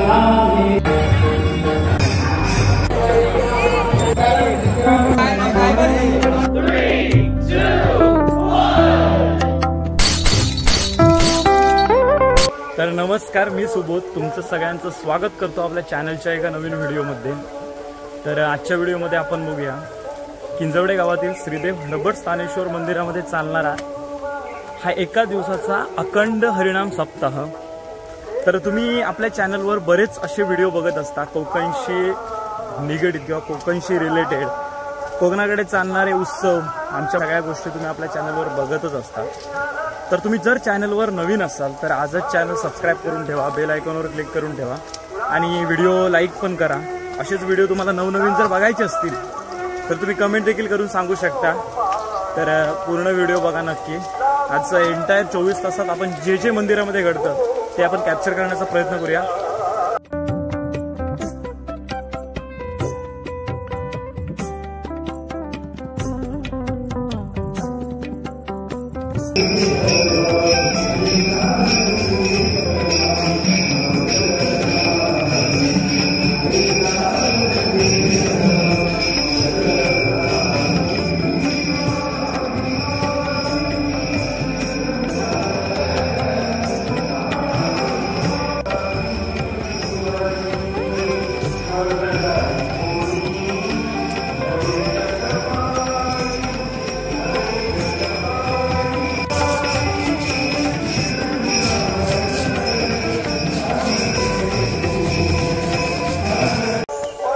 तर नमस्कार, मी सुबोध तुमचं सगळ्यांचं स्वागत करतो आपल्या चॅनलच्या एका नवीन व्हिडिओमध्ये। तर आजच्या व्हिडिओमध्ये आपण बघूया किंजवडे गावातील श्रीदेव हडबड स्थानेश्वर मंदिरामध्ये चालणारा हा एका दिवसाचा अखंड हरिनाम सप्ताह। तर तुम्ही आपल्या चॅनलवर बरेच असे व्हिडिओ बघत असता कोकणशी निगडीत किंवा कोकणशी रिलेटेड, कोकणाकडे चालणारे उत्सव, आमच्या सगळ्या गोष्टी तुम्ही आपल्या चॅनलवर बघतच असता। तर तुम्ही जर चॅनलवर नवीन असाल तर आजच चॅनल सबस्क्राइब करून ठेवा, बेल आयकॉनवर क्लिक करून ठेवा आणि व्हिडिओ लाईक पण करा। असेच व्हिडिओ तुम्हाला नवनवीन जर बघायचे असतील तर तुम्ही कमेंट देखील करून सांगू शकता। तर पूर्ण व्हिडिओ बघा नक्की। आजचं एंटायर 24 तासात आपण जे जे मंदिरामध्ये घडतं ते आपण कॅप्चर करण्याचा प्रयत्न करूया।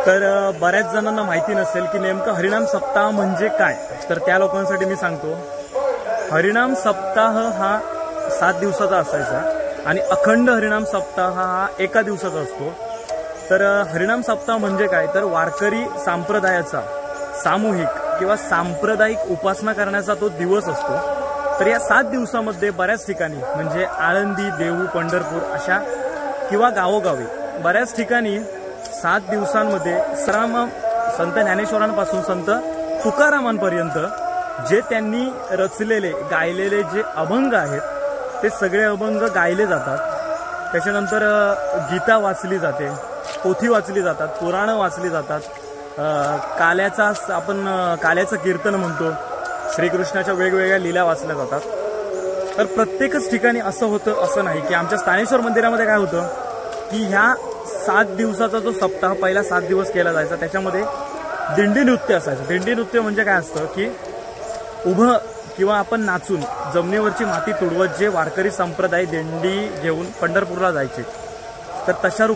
तर बऱ्याच जणांना माहिती नसेल की नेमकं हरिनाम सप्ताह म्हणजे काय। तर त्या लोकांसाठी मी सांगतो, हरिनाम सप्ताह हा 7 दिवसाचा असायचा आणि अखंड हरिनाम सप्ताह हा एका दिवसाचा असतो। तर हरिनाम सप्ताह म्हणजे काय, तर वारकरी संप्रदायाचा सामूहिक किंवा सांप्रदायिक उपासना करण्याचा तो दिवस असतो। तर या 7 दिवसामध्ये बऱ्याच ठिकाणी म्हणजे आळंदी, देहू, पंढरपूर अशा किंवा गावोगावी बऱ्याच ठिकाणी 7 दिवसांमध्ये संत ज्ञानेश्वरांपासून संत तुकारामांपर्यंत जे त्यांनी रचलेले गायलेले जे अभंग आहेत ते सगळे अभंग गायले जातात। त्याच्यानंतर गीता वाचली जाते, पोथी वाचली जातात, पुराणं वाचली जातात, काल्याचं कीर्तन म्हणतो, श्रीकृष्णाच्या वेगवेगळ्या लीला वाचल्या जातात। तर प्रत्येकच ठिकाणी असं होतं असं नाही की आमच्या स्थानेश्वर मंदिरामध्ये काय होतं की ह्या 7 दिवसाचा जो सप्ताह पहिला 7 दिवस केला जायचा त्याच्यामध्ये दिंडी नृत्य असायचं। दिंडी नृत्य म्हणजे काय असतं की उभं किंवा आपण नाचून जमिनीवरची माती तुडवत जे वारकरी संप्रदाय दिंडी घेऊन पंढरपूरला जायचे, तर तशा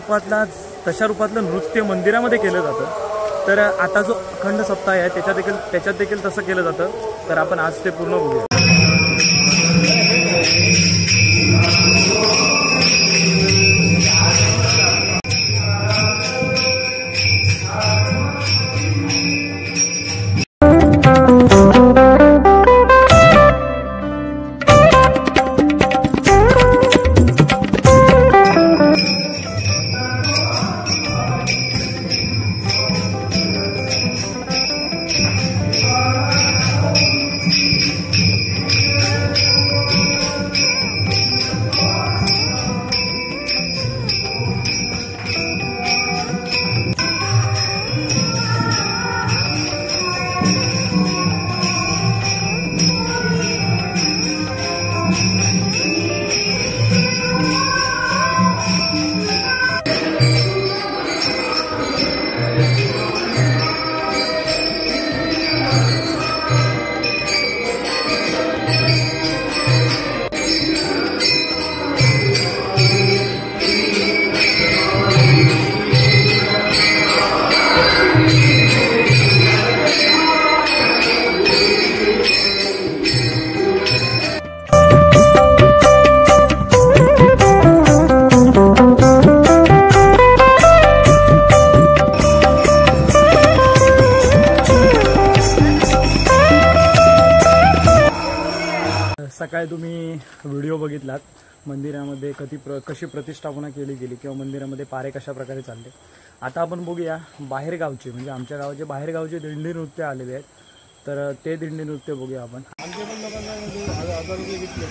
रूपातलं नृत्य मंदिरामध्ये केलं जातं। तर आता जो अखंड सप्ताह आहे त्याच्यात देखील तसं केलं जातं। तर आपण आज ते पूर्ण बघूया। सकाळी तुम्ही व्हिडिओ बघितलात मंदिरामध्ये कशी प्रतिष्ठापना केली गेली किंवा मंदिरामध्ये पारे कशा प्रकारे चालले। आता आपण बघूया बाहेरगावचे म्हणजे आमच्या गावाचे बाहेरगावचे दिंडी नृत्य आलेले आहेत, तर ते दिंडी नृत्य बघूया आपण। आमच्या पण लोकांना म्हणजे 1000 रुपये घेतले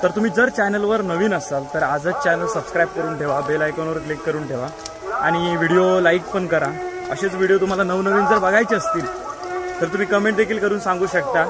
तर तुम्ही जर चॅनलवर नवीन असाल तर आजच चॅनल सबस्क्राईब करून ठेवा, बेल आयकॉनवर क्लिक करून ठेवा आणि व्हिडिओ लाईक पण करा. असेच व्हिडिओ तुम्हाला नवनवीन जर बघायचे असतील तर तुम्ही कमेंट देखील करून सांगू शकता.